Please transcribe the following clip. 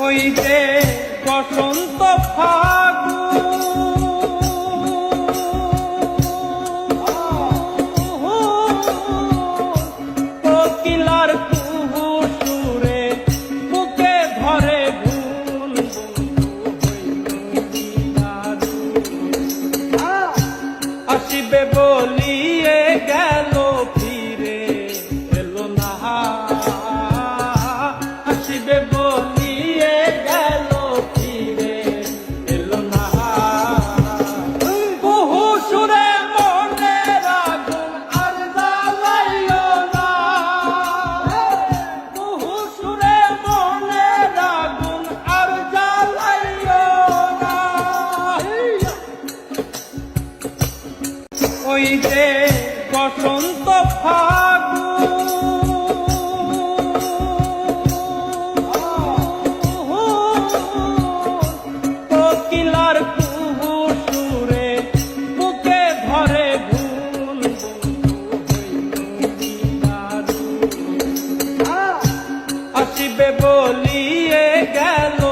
ওই যে বসন্ত কোকিলার কুহু সুরে বুকে ধরে ভুল আসিবে বলিয়ে গেল ফিরে এলো না, আসিবে বলিয়ে গেল ফিরে এলো না। কুহু সুরে মনের আগুন আর জ্বালাইও না, কুহু সুরে মনের আগুন আর জ্বালাইও না। ওই যে বসন্ত কোকিলার কুহু সুরে বুকে ধরে ভুল আসিবে বলিয়ে গেল